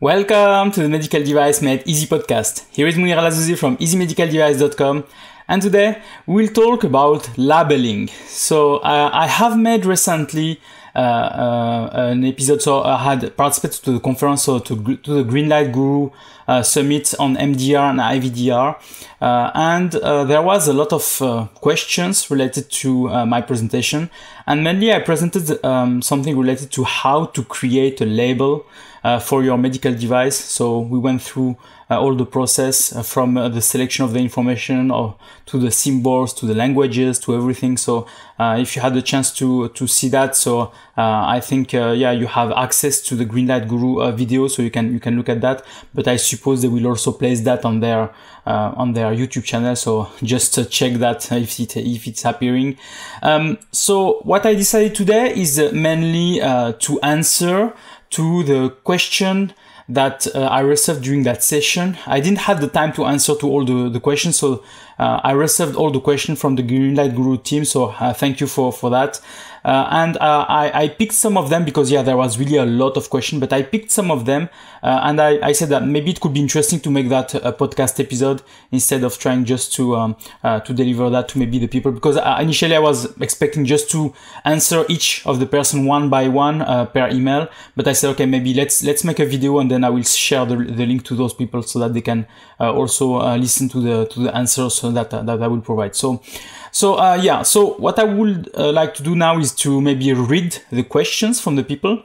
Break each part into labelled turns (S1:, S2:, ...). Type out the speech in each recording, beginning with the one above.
S1: Welcome to the Medical Device Made Easy podcast. Here is Monir El Azzouzi from easymedicaldevice.com, and today we'll talk about labeling. So I have made recently an episode, so I had participated to the conference, so to the Greenlight Guru Summit on MDR and IVDR, and there was a lot of questions related to my presentation, and mainly I presented something related to how to create a label for your medical device. So we went through all the process from the selection of the information or to the symbols, to the languages, to everything. So if you had the chance to see that, so I think you have access to the Greenlight Guru video, so you can look at that. But I suppose they will also place that on their YouTube channel. So just check that if it's appearing. So what I decided today is mainly to answer to the question that I received during that session. I didn't have the time to answer to all the questions, so I received all the questions from the Greenlight Guru team, so thank you for that. And I picked some of them because there was really a lot of questions, but I picked some of them and I said that maybe it could be interesting to make that a podcast episode instead of trying just to deliver that to maybe the people, because initially I was expecting just to answer each of the person one by one per email, but I said, okay, maybe let's make a video and then I will share the link to those people so that they can also listen to the answers that I will provide. So what I would like to do now is to maybe read the questions from the people,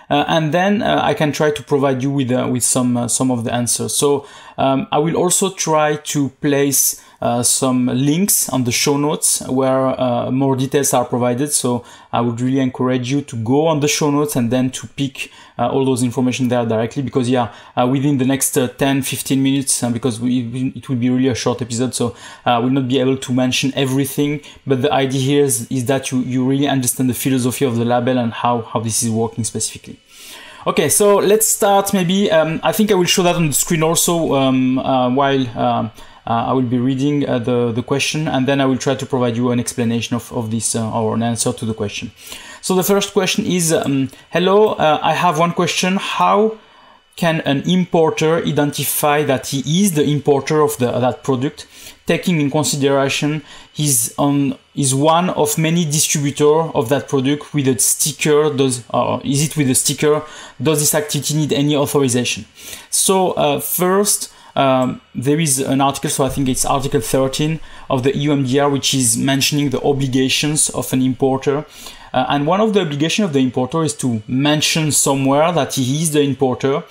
S1: and then I can try to provide you with some of the answers. So I will also try to place some links on the show notes where more details are provided. So I would really encourage you to go on the show notes and then to pick all those information there directly, because within the next 10-15 minutes, because it will be really a short episode, so I will not be able to mention everything, but the idea here is that you really understand the philosophy of the label and how this is working specifically. Okay, so let's start. Maybe I think I will show that on the screen also while I will be reading the question, and then I will try to provide you an explanation of this or an answer to the question. So the first question is, hello, I have one question. How can an importer identify that he is the importer of that product, taking in consideration he's one of many distributors of that product with a sticker? Is it with a sticker? Does this activity need any authorization? So first, there is an article, so I think it's article 13 of the EU MDR, which is mentioning the obligations of an importer. And one of the obligations of the importer is to mention somewhere that he is the importer.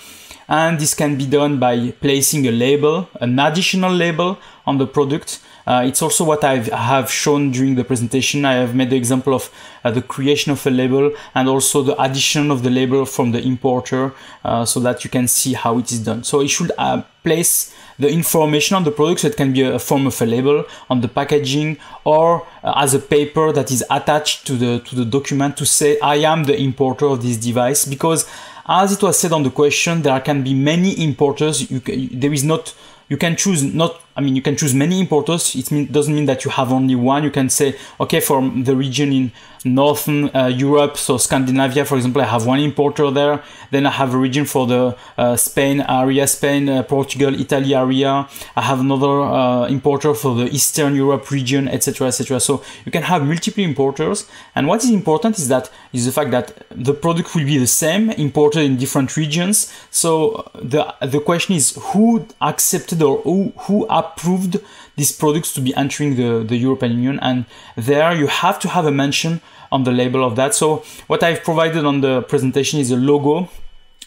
S1: And this can be done by placing a label, an additional label on the product. It's also what I have shown during the presentation. I have made the example of the creation of a label and also the addition of the label from the importer, so that you can see how it is done. So it should place the information on the product, so it can be a form of a label on the packaging or as a paper that is attached to the document to say, I am the importer of this device, because as it was said on the question, there can be many importers. You can choose many importers. It doesn't mean that you have only one. You can say, okay, for the region in Northern Europe, so Scandinavia, for example, I have one importer there. Then I have a region for the Spain area, Portugal, Italy area. I have another importer for the Eastern Europe region, etc., etc. So you can have multiple importers. And what is important is the fact that the product will be the same, imported in different regions. So the question is, who accepted or who approved these products to be entering the European Union, and there you have to have a mention on the label of that. So what I've provided on the presentation is a logo,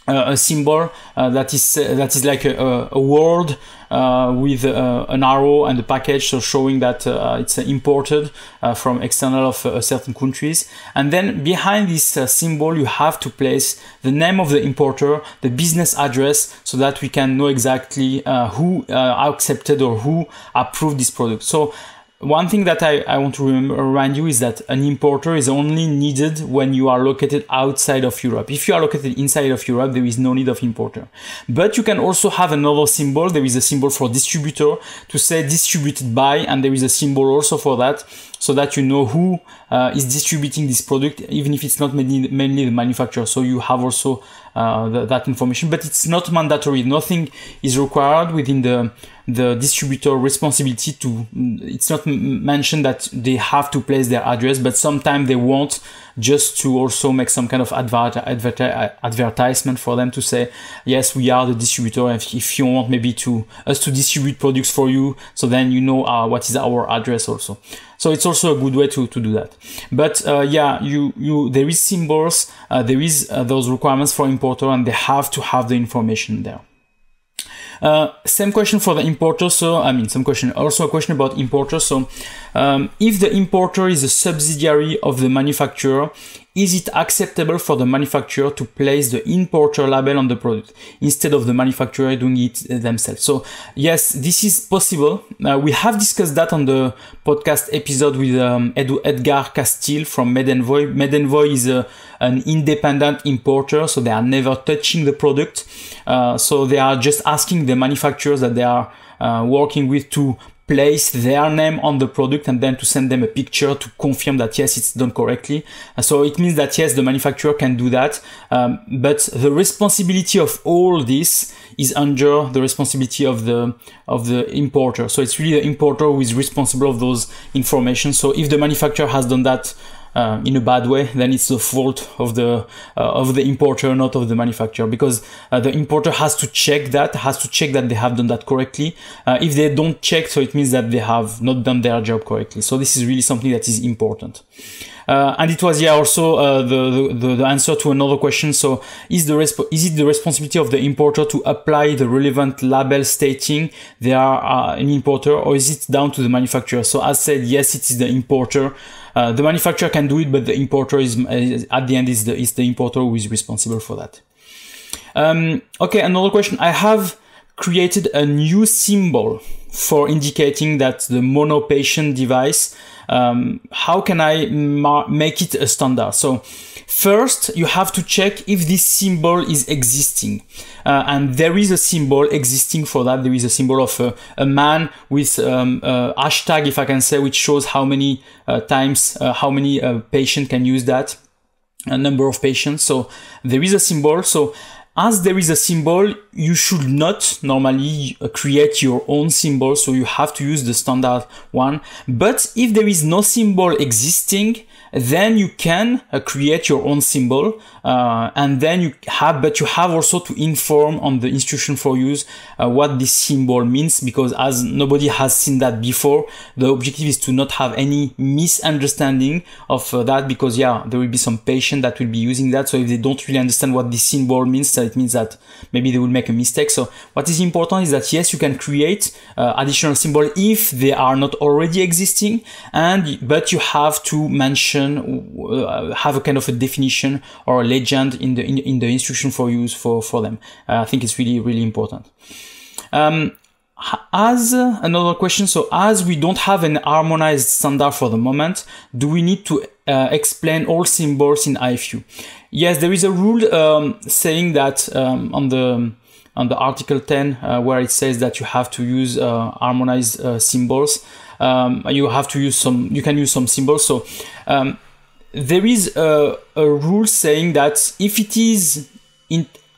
S1: a symbol that is like a word with an arrow and a package, so showing that it's imported from external of certain countries. And then behind this symbol you have to place the name of the importer, the business address, so that we can know exactly who accepted or who approved this product. So one thing that I want to remind you is that an importer is only needed when you are located outside of Europe. If you are located inside of Europe, there is no need of importer. But you can also have another symbol. There is a symbol for distributor to say distributed by, and there is a symbol also for that. so that you know who is distributing this product, even if it's not mainly the manufacturer. So you have also that information, but it's not mandatory. Nothing is required within the distributor responsibility to, it's not mentioned that they have to place their address, but sometimes they want just to also make some kind of advertisement for them to say, yes, we are the distributor. If you want maybe us to distribute products for you, so then you know what is our address also. So it's also a good way to do that. But yeah, there is symbols, there is those requirements for importer, and they have to have the information there. Same question for the importer. So also a question about importer. So if the importer is a subsidiary of the manufacturer, is it acceptable for the manufacturer to place the importer label on the product instead of the manufacturer doing it themselves? So yes, this is possible. We have discussed that on the podcast episode with Edgar Castile from Medenvoy. Medenvoy is an independent importer, so they are never touching the product. So they are just asking the manufacturers that they are working with to place their name on the product and then to send them a picture to confirm that yes, it's done correctly. So it means that yes, the manufacturer can do that, but the responsibility of all this is under the responsibility of the importer. So it's really the importer who is responsible of those information. So if the manufacturer has done that in a bad way, then it's the fault of the importer, not of the manufacturer, because the importer has to check that they have done that correctly. If they don't check, so it means that they have not done their job correctly. So this is really something that is important. And it was also the answer to another question. So is it the responsibility of the importer to apply the relevant label stating they are an importer, or is it down to the manufacturer? So as said, yes, it is the importer. The manufacturer can do it, but the importer is at the end is the importer who is responsible for that. Okay, another question. I have created a new symbol for indicating that the monopatient device. How can I make it a standard? So first you have to check if this symbol is existing, and there is a symbol existing for that. There is a symbol of a man with a hashtag, if I can say, which shows how many times how many patient can use that, a number of patients. So there is a symbol. So as there is a symbol, you should not normally create your own symbol, so you have to use the standard one. But if there is no symbol existing, then you can create your own symbol, and then you have also to inform on the instruction for use what this symbol means, because as nobody has seen that before, the objective is to not have any misunderstanding of that, because yeah, there will be some patient that will be using that. So if they don't really understand what this symbol means, so it means that maybe they will make a mistake. So what is important is that yes, you can create additional symbol if they are not already existing, but you have to mention, have a kind of a definition or a legend in the instruction for use for them. I think it's really important. As another question, so as we don't have an harmonized standard for the moment, do we need to explain all symbols in EIFU? Yes, there is a rule saying that on the article 10 where it says that you have to use harmonized symbols. You can use some symbols. So there is a rule saying that if it is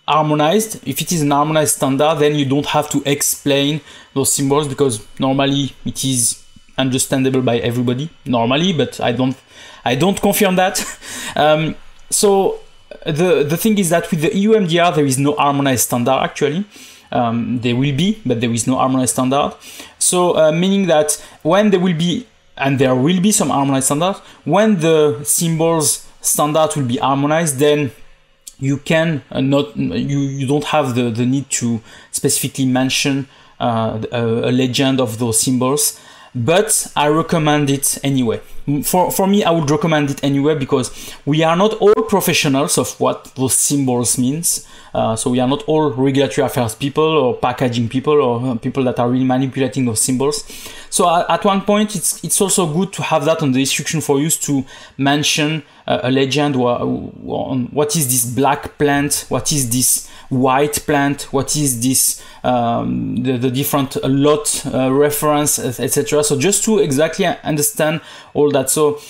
S1: harmonized, if it is an harmonized standard, then you don't have to explain those symbols, because normally it is understandable by everybody normally, but I don't confirm that. So the thing is that with the EU MDR there is no harmonized standard actually. There will be, but there is no harmonized standard. So meaning that when there will be, and there will be some harmonized standards, when the symbols standard will be harmonized, then you can you don't have the need to specifically mention a legend of those symbols. But I recommend it anyway. For me, I would recommend it anyway, because we are not all professionals of what those symbols means. So we are not all regulatory affairs people or packaging people or people that are really manipulating those symbols. So at one point, it's also good to have that on the instruction for use, to mention a legend on what is this black plant, what is this white plant, what is this, the different lot reference, etc. So just to exactly understand all that. So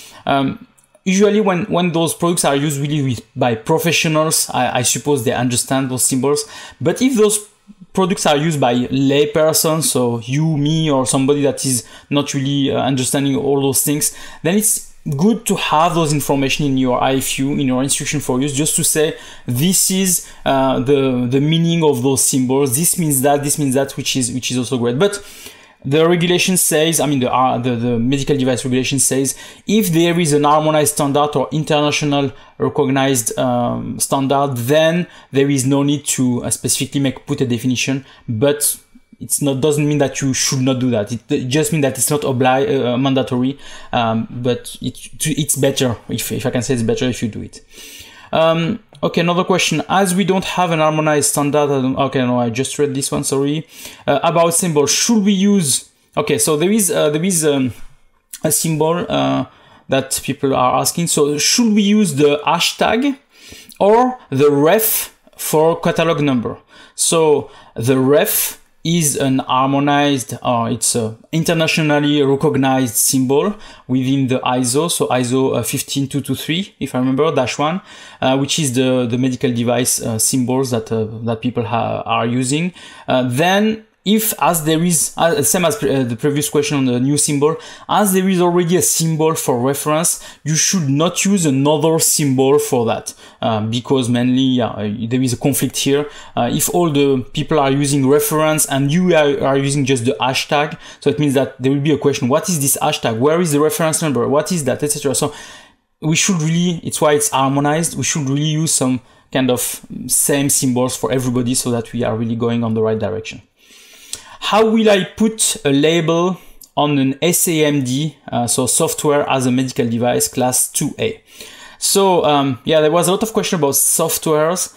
S1: usually when those products are used really by professionals, I suppose they understand those symbols. But if those products are used by lay persons, so you, me, or somebody that is not really understanding all those things, then it's good to have those information in your EIFU, in your instruction for use, just to say this is the meaning of those symbols. This means that, which is also great. But the regulation says, I mean, the medical device regulation says, if there is an harmonized standard or international recognized standard, then there is no need to specifically put a definition. But it's not, doesn't mean that you should not do that. It just means that it's not mandatory. But it's better, if I can say, it's better if you do it. Okay, another question. As we don't have an harmonized standard, okay, no, I just read this one, sorry. About symbols, should we use, okay, so there is a symbol that people are asking. So should we use the hashtag or the ref for catalog number? So the ref is an harmonized, it's a internationally recognized symbol within the ISO, so ISO 15223, if I remember, -1, which is the medical device symbols that people are using. Then, if, as there is, same as the previous question on the new symbol, as there is already a symbol for reference, you should not use another symbol for that, because mainly there is a conflict here. If all the people are using reference and you are using just the hashtag, so it means that there will be a question, what is this hashtag? Where is the reference number? What is that, etc. So we should really, it's why it's harmonized, we should really use some kind of same symbols for everybody so that we are really going on the right direction. How will I put a label on an SAMD, so software as a medical device, class 2A? So yeah, there was a lot of question about softwares.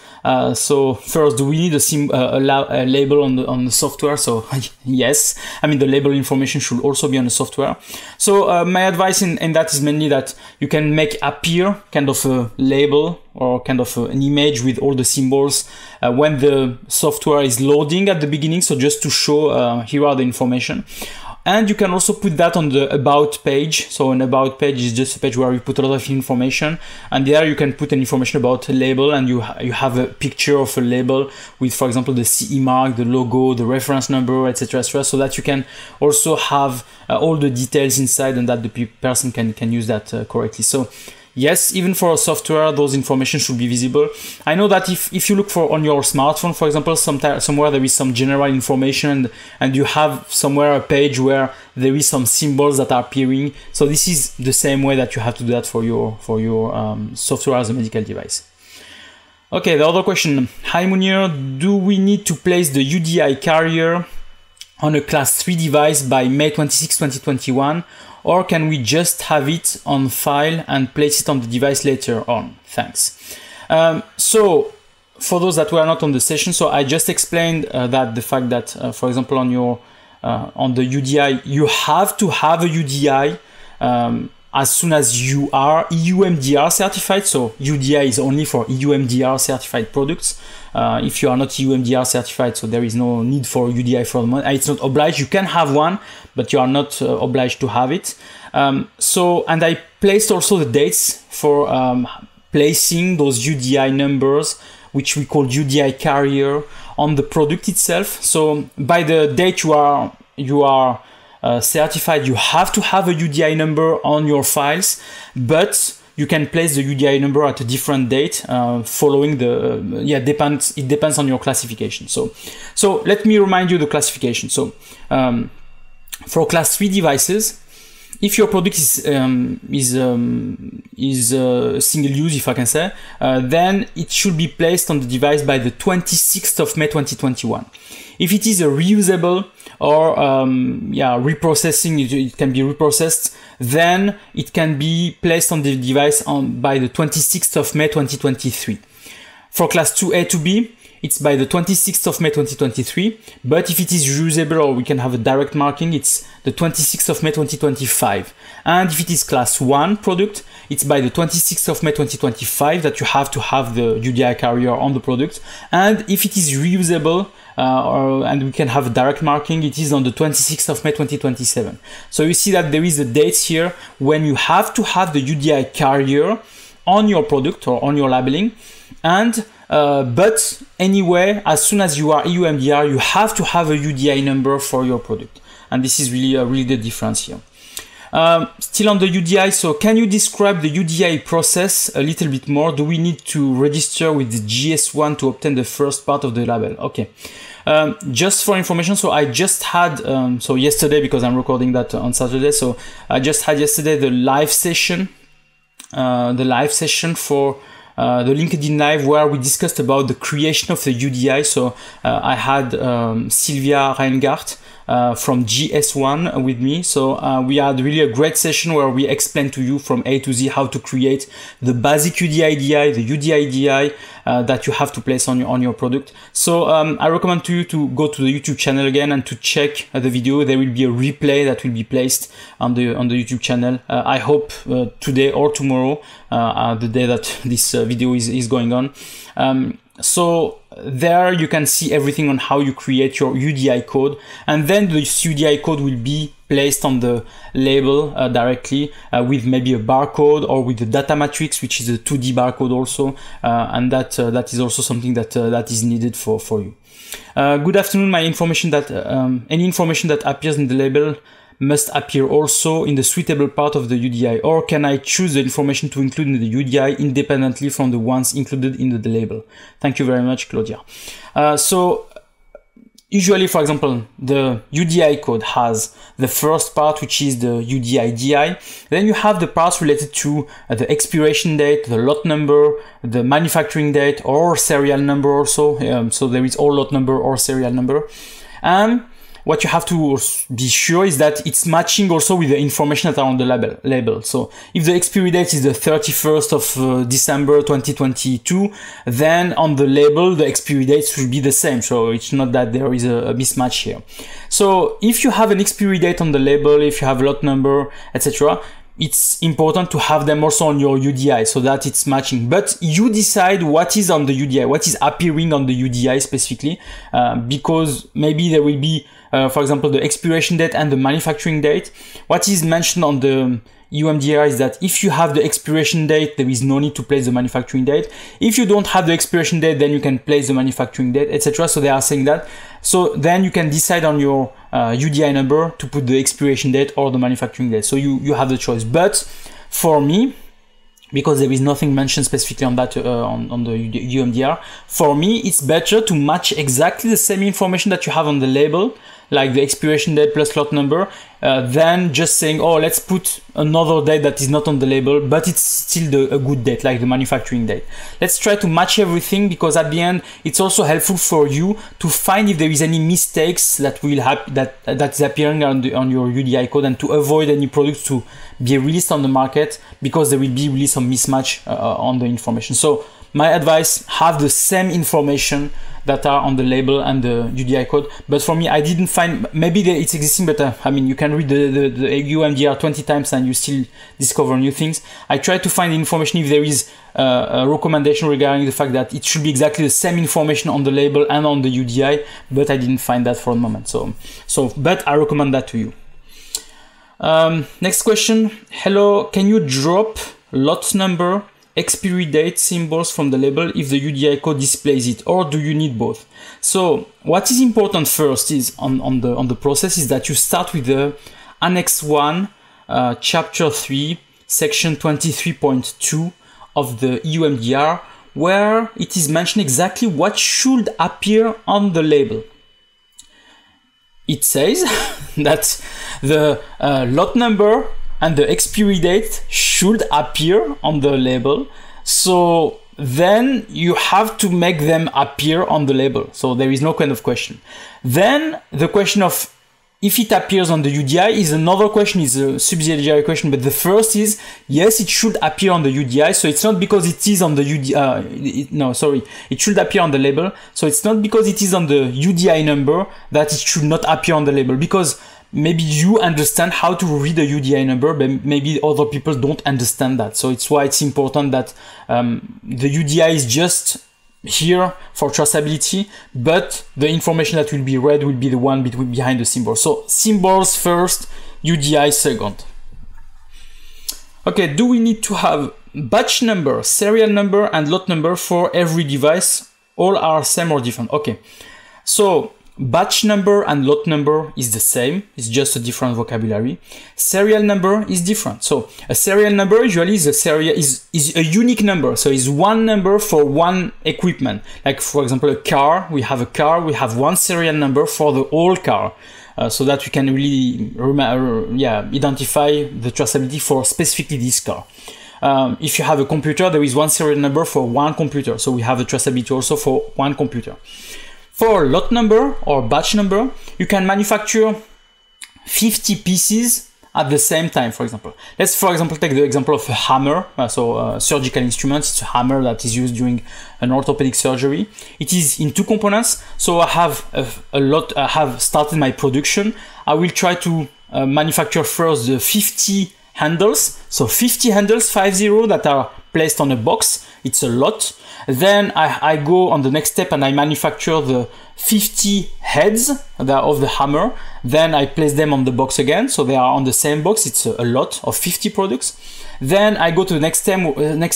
S1: So first, do we need a label on the software? So yes, I mean the label information should also be on the software. So my advice in that is mainly that you can make appear kind of a label or kind of an image with all the symbols when the software is loading at the beginning. So just to show here are the information. And you can also put that on the about page. So an about page is just a page where you put a lot of information, and there you can put an information about a label, and you have a picture of a label with, for example, the CE mark, the logo, the reference number, etc., so that you can also have all the details inside, and that the person can use that correctly. So yes, even for a software, those information should be visible. I know that if you look for on your smartphone, for example, somewhere there is some general information, and you have somewhere a page where there is some symbols that are appearing. So this is the same way that you have to do that for your software as a medical device. Okay, the other question. Hi Monir, do we need to place the UDI carrier on a class 3 device by May 26, 2021? Or can we just have it on file and place it on the device later on? Thanks. So for those that were not on the session, so I just explained that the fact that, for example, on your on the UDI, you have to have a UDI as soon as you are EU MDR certified. So UDI is only for EU MDR certified products. If you are not EU MDR certified, so there is no need for UDI for the moment. It's not obliged. You can have one, but you are not obliged to have it. So, and I placed also the dates for placing those UDI numbers, which we call UDI carrier, on the product itself. So by the date you are certified, you have to have a UDI number on your files, but you can place the UDI number at a different date following the, it depends on your classification. So let me remind you the classification. So for class 3 devices, if your product is single use, if I can say, then it should be placed on the device by the 26th of May 2021. If it is a reusable or reprocessing, it can be reprocessed, then it can be placed on the device by the 26th of May 2023. For class 2A to B, it's by the 26th of May 2023, but if it is reusable or we can have a direct marking, it's the 26th of May 2025. And if it is class 1 product, it's by the 26th of May 2025 that you have to have the UDI carrier on the product. And if it is reusable, and we can have a direct marking, it is on the 26th of May 2027. So you see that there is a date here when you have to have the UDI carrier on your product or on your labeling. And but anyway, as soon as you are EU MDR, you have to have a UDI number for your product. And this is really the difference here. Still on the UDI, so can you describe the UDI process a little bit more? Do we need to register with the GS1 to obtain the first part of the label? Okay. Just for information, so I just had, so yesterday, because I'm recording that on Saturday, so I just had yesterday the live session for the LinkedIn Live, where we discussed about the creation of the UDI. So I had Sylvia Reingart from GS1 with me. So we had really a great session where we explained to you from A to Z how to create the basic UDIDI, the UDIDI that you have to place on your product. So I recommend to you to go to the YouTube channel again and to check the video. There will be a replay that will be placed on the YouTube channel. I hope today or tomorrow, the day that this video is going on. So there you can see everything on how you create your UDI code, and then this UDI code will be placed on the label directly with maybe a barcode or with the data matrix, which is a 2D barcode also, and that is also something that is needed for you. Good afternoon. My information that any information that appears in the label must appear also in the suitable part of the UDI, or can I choose the information to include in the UDI independently from the ones included in the label? Thank you very much, Claudia. So usually, for example, the UDI code has the first part, which is the UDIDI. Then you have the parts related to the expiration date, the lot number, the manufacturing date, or serial number also. So there is or lot number or serial number. And what you have to be sure is that it's matching also with the information that are on the label. So if the expiry date is the 31st of December 2022, then on the label, the expiry date should be the same. So it's not that there is a mismatch here. So if you have an expiry date on the label, if you have lot number, etc., it's important to have them also on your UDI so that it's matching. But you decide what is on the UDI, what is appearing on the UDI specifically, because maybe there will be, for example, the expiration date and the manufacturing date. What is mentioned on the EU MDR is that if you have the expiration date, there is no need to place the manufacturing date. If you don't have the expiration date, then you can place the manufacturing date, etc. So they are saying that. So then you can decide on your UDI number to put the expiration date or the manufacturing date. So you have the choice. But for me, because there is nothing mentioned specifically on that on the EU MDR, for me it's better to match exactly the same information that you have on the label, like the expiration date plus lot number, than just saying, oh, let's put another date that is not on the label, but it's still a good date, like the manufacturing date. Let's try to match everything, because at the end, it's also helpful for you to find if there is any mistakes that will happen, that is appearing on your UDI code, and to avoid any products to be released on the market, because there will be really some mismatch on the information. So my advice, have the same information that are on the label and the UDI code. But for me, I didn't find, maybe it's existing, but I mean, you can read the EU MDR 20 times and you still discover new things. I try to find information if there is a recommendation regarding the fact that it should be exactly the same information on the label and on the UDI, but I didn't find that for the moment. But I recommend that to you. Next question. Hello, can you drop lot number, expiry date symbols from the label if the UDI code displays it, or do you need both? So what is important first is on the process is that you start with the Annex 1, Chapter 3, Section 23.2 of the EU MDR, where it is mentioned exactly what should appear on the label. It says that the lot number and the expiry date should appear on the label. So then you have to make them appear on the label. So there is no kind of question. Then the question of if it appears on the UDI is another question, is a subsidiary question. But the first is, yes, it should appear on the UDI. So it's not because it is on the UDI, it should appear on the label. So it's not because it is on the UDI number that it should not appear on the label. Because maybe you understand how to read a UDI number, but maybe other people don't understand that. So it's why it's important that the UDI is just here for traceability, but the information that will be read will be the one behind the symbol. So symbols first, UDI second. Okay, do we need to have batch number, serial number, and lot number for every device? All are same or different? Okay, so batch number and lot number is the same, it's just a different vocabulary. Serial number is different. So a serial number usually is a unique number, so it's one number for one equipment. Like for example, a car, we have one serial number for the whole car. So that we can really identify the traceability for specifically this car. If you have a computer, there is one serial number for one computer, so we have a traceability also for one computer. For lot number or batch number, you can manufacture 50 pieces at the same time, for example. Let's, for example, take the example of a hammer. Surgical instrument, it's a hammer that is used during an orthopedic surgery. It is in two components. So I have I have started my production. I will try to manufacture first the 50 handles. So 50 handles, 50, that are placed on a box. It's a lot. Then I go on the next step and I manufacture the 50 heads of the hammer. Then I place them on the box again, so they are on the same box. It's a lot of 50 products. Then I go to the next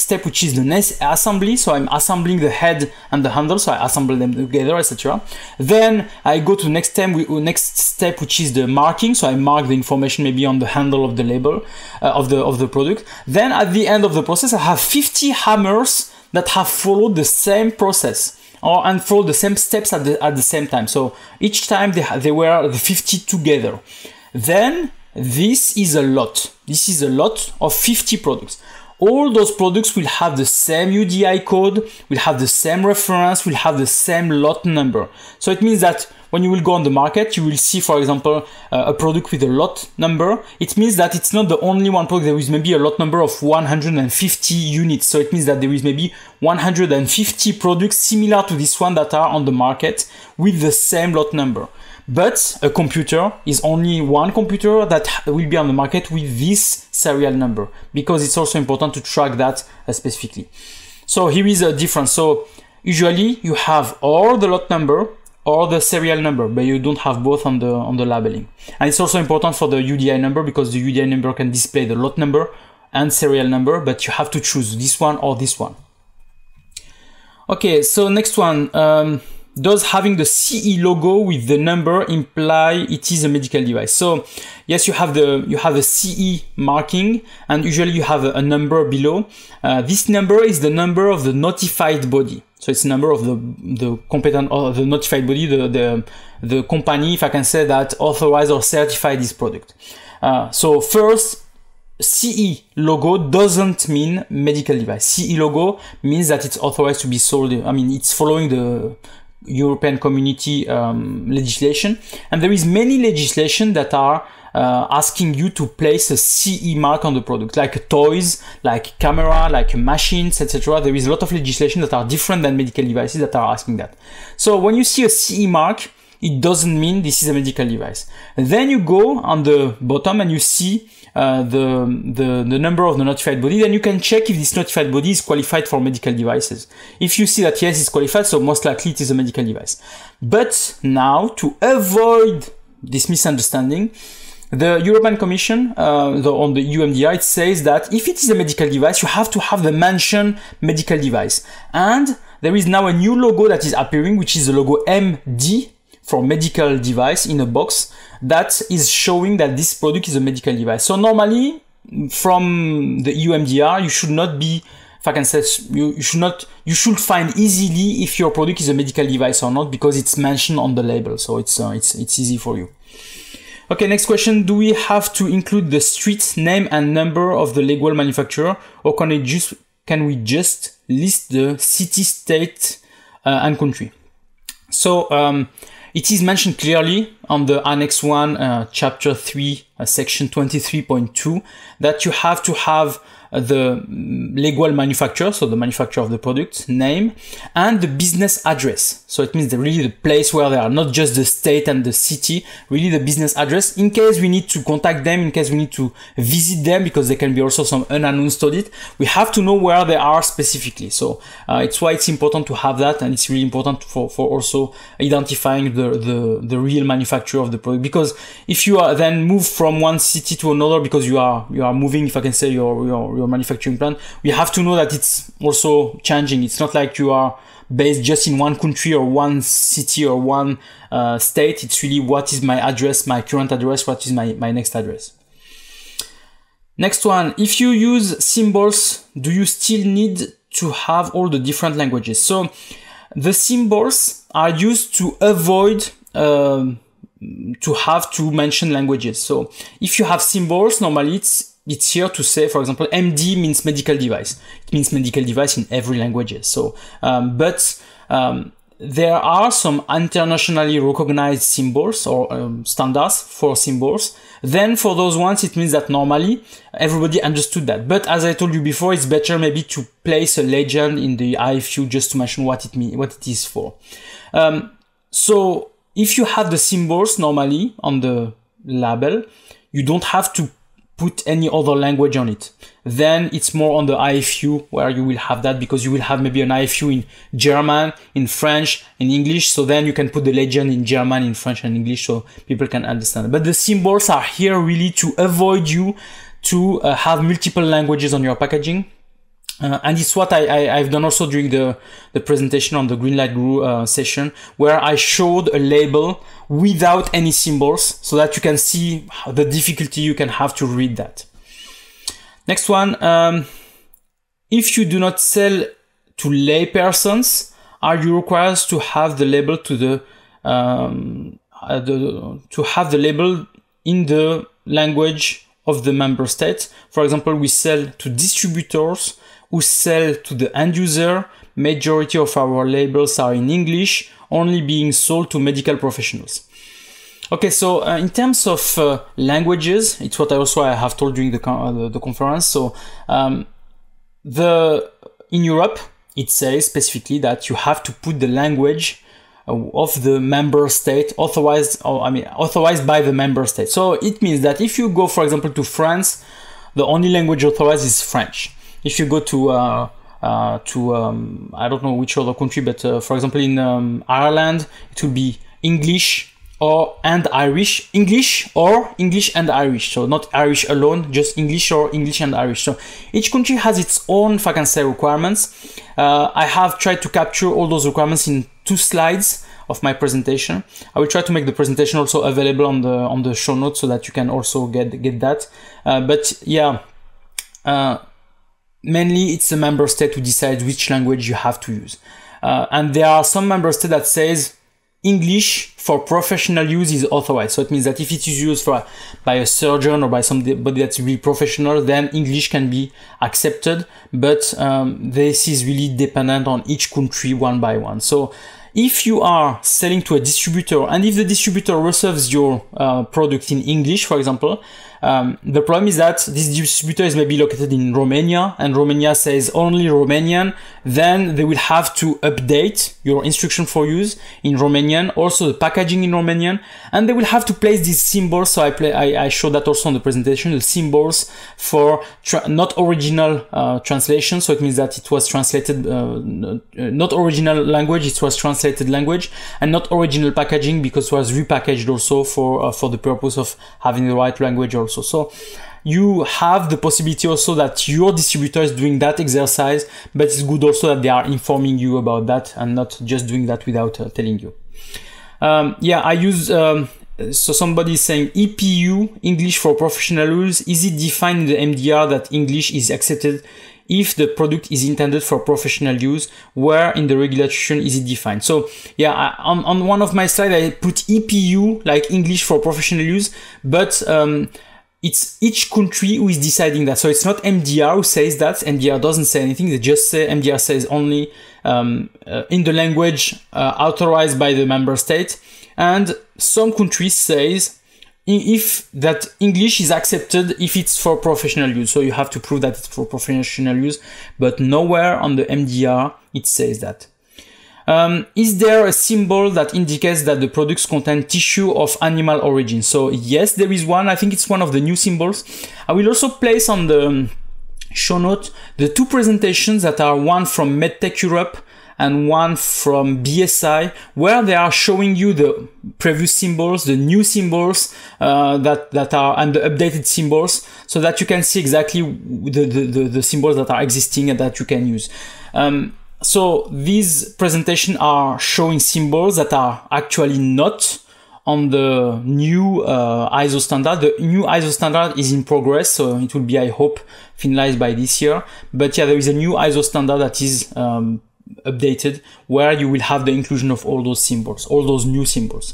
S1: step, which is the next assembly. So I'm assembling the head and the handle, so I assemble them together, etc. Then I go to the next step, which is the marking. So I mark the information maybe on the handle of the label of the product. Then at the end of the process, I have 50 hammers that have followed the same process and followed the same steps at the same time. So each time they were the 50 together. Then this is a lot. This is a lot of 50 products. All those products will have the same UDI code, will have the same reference, will have the same lot number. So it means that when you will go on the market, you will see, for example, a product with a lot number. It means that it's not the only one product. There is maybe a lot number of 150 units. So it means that there is maybe 150 products similar to this one that are on the market with the same lot number. But a computer is only one computer that will be on the market with this serial number, because it's also important to track that specifically. So here is a difference. So usually you have or the lot number or the serial number, but you don't have both on the labeling. And it's also important for the UDI number, because the UDI number can display the lot number and serial number, but you have to choose this one or this one. Okay, so next one. Does having the CE logo with the number imply it is a medical device? So yes, you have the CE marking, and usually you have a number below. This number is the number of the notified body. So it's the number of the competent or the notified body, the company, if I can say that, authorized or certified this product. So first, CE logo doesn't mean medical device. CE logo means that it's authorized to be sold. I mean, it's following the European Community legislation, and there is many legislation that are asking you to place a CE mark on the product, like toys, like camera, like machines, etc. There is a lot of legislation that are different than medical devices that are asking that. So when you see a CE mark, it doesn't mean this is a medical device. And then you go on the bottom and you see the number of the notified body. Then you can check if this notified body is qualified for medical devices. If you see that yes, it's qualified, so most likely it is a medical device. But now, to avoid this misunderstanding, the European Commission on the EU MDR, it says that if it is a medical device, you have to have the mention medical device. And there is now a new logo that is appearing, which is the logo MD for medical device in a box, that is showing that this product is a medical device. So normally, from the EU MDR, you should not be, if I can say, you should find easily if your product is a medical device or not, because it's mentioned on the label. So it's easy for you. Okay, next question. Do we have to include the street name and number of the legal manufacturer, or can we just list the city, state, and country? So it is mentioned clearly on the Annex 1, Chapter 3, Section 23.2, that you have to have the legal manufacturer, so the manufacturer of the product name, and the business address. So it means really the place where they are, not just the state and the city, really the business address, in case we need to contact them, in case we need to visit them, because there can be also some unannounced audit. We have to know where they are specifically. So it's why it's important to have that, and it's really important for also identifying the real manufacturer of the product. Because if you are then move from one city to another, because you are moving, if I can say, your manufacturing plant, we have to know that it's also changing. It's not like you are based just in one country or one city or one state. It's really, what is my address, my current address, what is my next address. Next one, if you use symbols, do you still need to have all the different languages? So the symbols are used to avoid to have to mention languages. So if you have symbols, normally it's here to say, for example, MD means medical device. It means medical device in every language. So, there are some internationally recognized symbols or standards for symbols. Then for those ones, it means that normally everybody understood that. But as I told you before, it's better maybe to place a legend in the EIFU just to mention what it is for. So if you have the symbols normally on the label, you don't have to put any other language on it. Then it's more on the EIFU where you will have that, because you will have maybe an EIFU in German, in French, in English. So then you can put the legend in German, in French, and English, so people can understand. But the symbols are here really to avoid you to have multiple languages on your packaging. And it's what I've done also during the presentation on the Greenlight Guru session, where I showed a label without any symbols, so that you can see the difficulty you can have to read that. Next one, if you do not sell to lay persons, are you required to have the label to have the label in the language of the member state? For example, we sell to distributors who sell to the end user. Majority of our labels are in English, only being sold to medical professionals. Okay, so in terms of languages, it's what I have told during the conference. So in Europe, it says specifically that you have to put the language of the member state authorized by the member state. So it means that if you go, for example, to France, the only language authorized is French. If you go to I don't know which other country, but for example in Ireland, it will be English and Irish, English or English and Irish. So not Irish alone, just English or English and Irish. So each country has its own, if I can say, requirements. I have tried to capture all those requirements in 2 slides of my presentation. I will try to make the presentation also available on the show notes, so that you can also get that. But yeah, mainly it's the member state who decides which language you have to use. And there are some member states that says English for professional use is authorized. So it means that if it is used by a surgeon or by somebody that's really professional, then English can be accepted. But this is really dependent on each country one by one. So if you are selling to a distributor, and if the distributor receives your product in English, for example, the problem is that this distributor is maybe located in Romania, and Romania says only Romanian, then they will have to update your instruction for use in Romanian, also the packaging in Romanian, and they will have to place these symbols. So I showed that also on the presentation, the symbols for not original translation. So it means that it was translated, not original language, it was translated language, and not original packaging, because it was repackaged also for the purpose of having the right language also. So you have the possibility also that your distributor is doing that exercise, but it's good also that they are informing you about that and not just doing that without telling you. Yeah, I use, so somebody is saying EPU, English for professional use. Is it defined in the MDR that English is accepted if the product is intended for professional use? Where in the regulation is it defined? So yeah, on one of my slides, I put EPU, like English for professional use, but it's each country who is deciding that. So it's not MDR who says that. MDR doesn't say anything. They just say, MDR says only in the language authorized by the member state. and some countries says if that English is accepted if it's for professional use. So you have to prove that it's for professional use, but nowhere on the MDR it says that. Is there a symbol that indicates that the products contain tissue of animal origin? So yes, there is one. I think it's one of the new symbols. I will also place on the show note the two presentations that are one from MedTech Europe and one from BSI, where they are showing you the previous symbols, the new symbols that are, and the updated symbols, so that you can see exactly the symbols that are existing and that you can use. So these presentations are showing symbols that are actually not on the new ISO standard. The new ISO standard is in progress, so it will be, I hope, finalized by this year. But yeah, there is a new ISO standard that is updated, where you will have the inclusion of all those symbols, all those new symbols.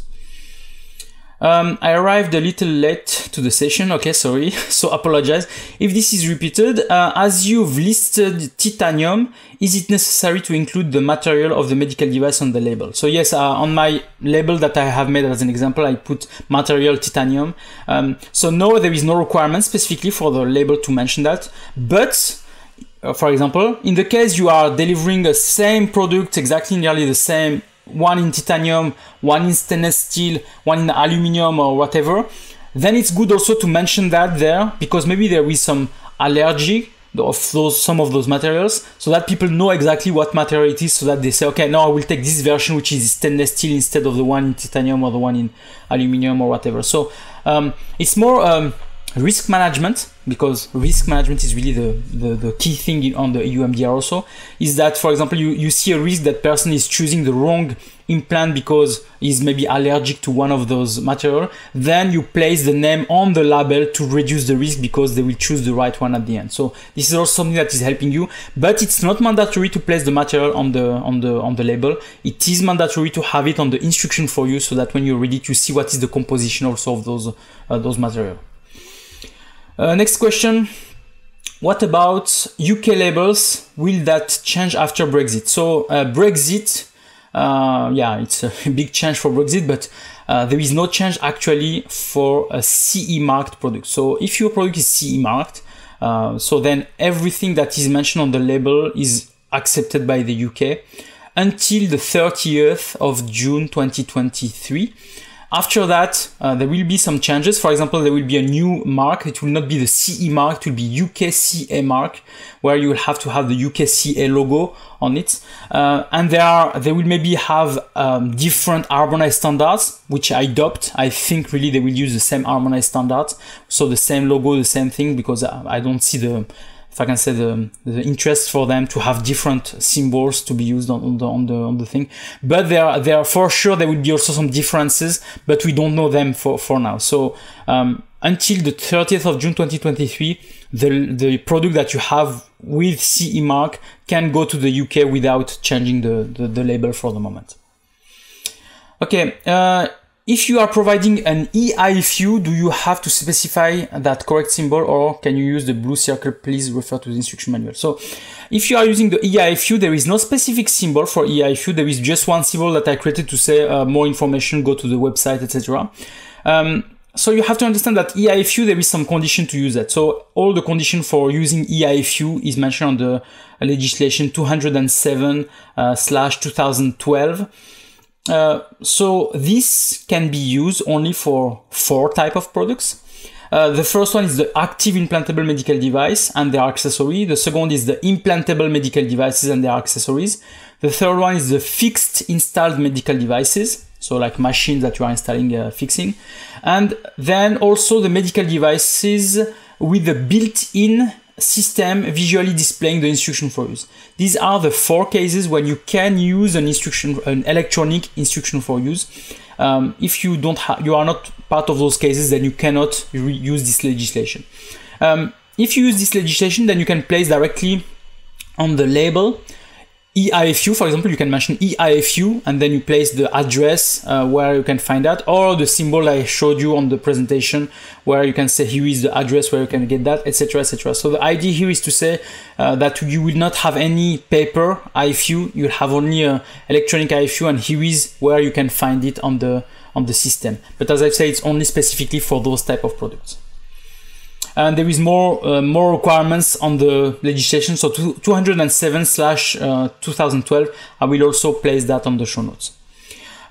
S1: I arrived a little late to the session, okay, sorry, so apologize if this is repeated. As you've listed titanium, is it necessary to include the material of the medical device on the label? So yes, on my label that I have made as an example, I put material titanium. So no, there is no requirement specifically for the label to mention that, but for example, in the case you are delivering the same product, exactly nearly the same, one in titanium, one in stainless steel, one in aluminum or whatever, then it's good also to mention that there, because maybe there is some allergy of some of those materials, so that people know exactly what material it is, so that they say, okay, now I will take this version which is stainless steel instead of the one in titanium or the one in aluminum or whatever. So it's more risk management, because risk management is really the key thing on the EU MDR also, is that, for example, you see a risk that person is choosing the wrong implant because he's maybe allergic to one of those material, then you place the name on the label to reduce the risk, because they will choose the right one at the end. So this is also something that is helping you, but it's not mandatory to place the material on the label. It is mandatory to have it on the instruction for you, so that when you're ready to see what is the composition also of those material. Next question, what about UK labels? Will that change after Brexit? So Brexit, yeah, it's a big change for Brexit, but there is no change actually for a CE marked product. So if your product is CE marked, so then everything that is mentioned on the label is accepted by the UK until the 30th of June 2023. After that, there will be some changes. For example, there will be a new mark. It will not be the CE mark, it will be UKCA mark, where you will have to have the UKCA logo on it. And they will maybe have different harmonized standards, which I adopt. I think really they will use the same harmonized standards. So the same logo, the same thing, because I don't see if I can say the interest for them to have different symbols to be used on the thing. But there for sure there will be also some differences, but we don't know them for now. So until the 30th of June 2023, the product that you have with CE mark can go to the UK without changing the label for the moment. Okay. If you are providing an EIFU, do you have to specify that correct symbol, or can you use the blue circle? Please refer to the instruction manual. So if you are using the EIFU, there is no specific symbol for EIFU. There is just one symbol that I created to say more information, go to the website, etc. So you have to understand that EIFU, there is some condition to use that. So all the condition for using EIFU is mentioned on the legislation 207/2012. So this can be used only for 4 types of products. The first one is the active implantable medical device and their accessory. The second is the implantable medical devices and their accessories. The third one is the fixed installed medical devices, so like machines that you are installing, fixing. And then also the medical devices with the built-in system visually displaying the instruction for use. These are the 4 cases when you can use an electronic instruction for use. If you are not part of those cases, then you cannot use this legislation. If you use this legislation, then you can place directly on the label EIFU, for example, you can mention EIFU and then you place the address where you can find that, or the symbol I showed you on the presentation where you can say here is the address where you can get that, etc, etc. So the idea here is to say that you will not have any paper IFU, you'll have only electronic IFU, and here is where you can find it on the system. But as I say, it's only specifically for those type of products. And there is more requirements on the legislation. So 207/2012. I will also place that on the show notes.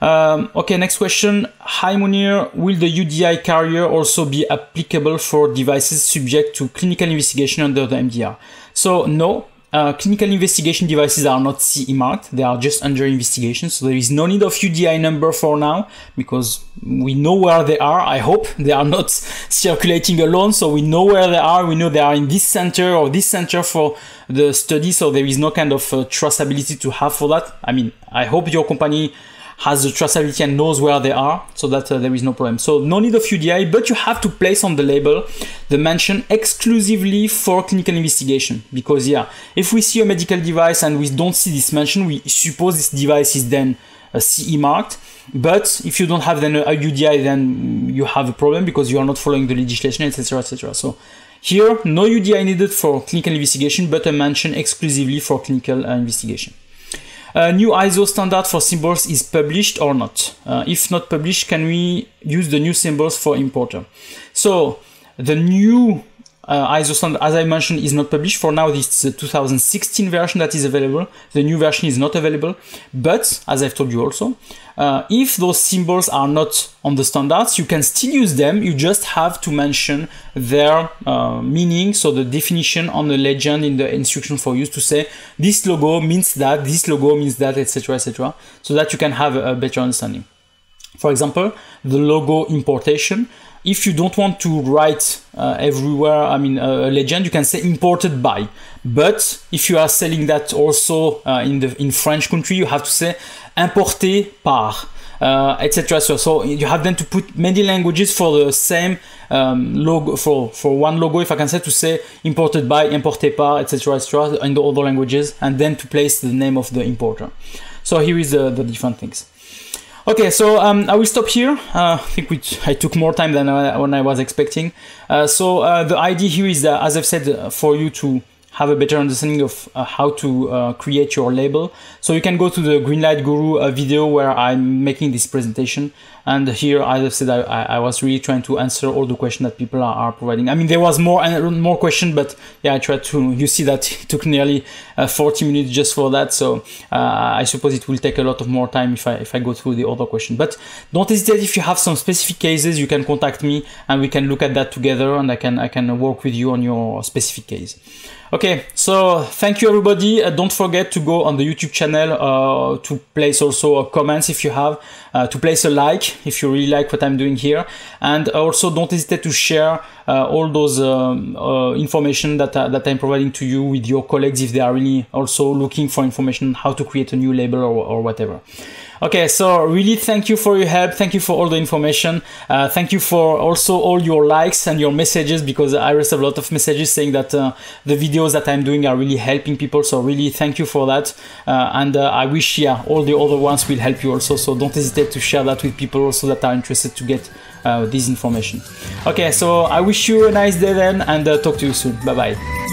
S1: Okay, next question. Hi Monir, will the UDI carrier also be applicable for devices subject to clinical investigation under the MDR? So no. Clinical investigation devices are not CE marked, they are just under investigation, so there is no need of UDI number for now, because we know where they are. I hope they are not circulating alone, so we know where they are, we know they are in this center or this center for the study, so there is no kind of traceability to have for that. I mean, I hope your company has the traceability and knows where they are, so that there is no problem. So no need of UDI, but you have to place on the label the mention exclusively for clinical investigation, because yeah, if we see a medical device and we don't see this mention, we suppose this device is then CE marked. But if you don't have then a UDI, then you have a problem because you are not following the legislation, etc, etc. So here, no UDI needed for clinical investigation, but a mention exclusively for clinical investigation. New ISO standard for symbols is published or not? If not published, can we use the new symbols for importer? So the new ISO standard, as I mentioned, is not published. For now, it's the 2016 version that is available. The new version is not available. But, as I've told you also, if those symbols are not on the standards, you can still use them. You just have to mention their meaning, so the definition on the legend in the instruction for use, to say this logo means that, this logo means that, etc, etc, so that you can have a better understanding. For example, the logo importation. If you don't want to write everywhere, I mean, a legend, you can say imported by. But if you are selling that also in French country, you have to say importé par, etc. So you have then to put many languages for the same logo, for one logo, if I can say, to say imported by, importé par, etc, etc, in the other languages, and then to place the name of the importer. So here is the different things. Okay, so I will stop here. I think I took more time than when I was expecting. So the idea here is that, as I've said, for you to have a better understanding of how to create your label. So you can go to the Greenlight Guru video where I'm making this presentation. And here, as I've said, I was really trying to answer all the questions that people are providing. I mean, there was more questions, but yeah, I tried to, you see that it took nearly 40 minutes just for that. So I suppose it will take a lot of more time if I go through the other question. But don't hesitate, if you have some specific cases, you can contact me and we can look at that together, and I can work with you on your specific case. Okay, so thank you everybody. Don't forget to go on the YouTube channel to place also comments if you have, to place a like if you really like what I'm doing here, and also don't hesitate to share all those information that I'm providing to you with your colleagues if they are really also looking for information on how to create a new label or whatever. Okay, so really thank you for your help. Thank you for all the information. Thank you for also all your likes and your messages, because I receive a lot of messages saying that the videos that I'm doing are really helping people. So really thank you for that. And I wish, yeah, all the other ones will help you also. So don't hesitate to share that with people also that are interested to get this information. Okay, so I wish you a nice day then, and talk to you soon. Bye bye.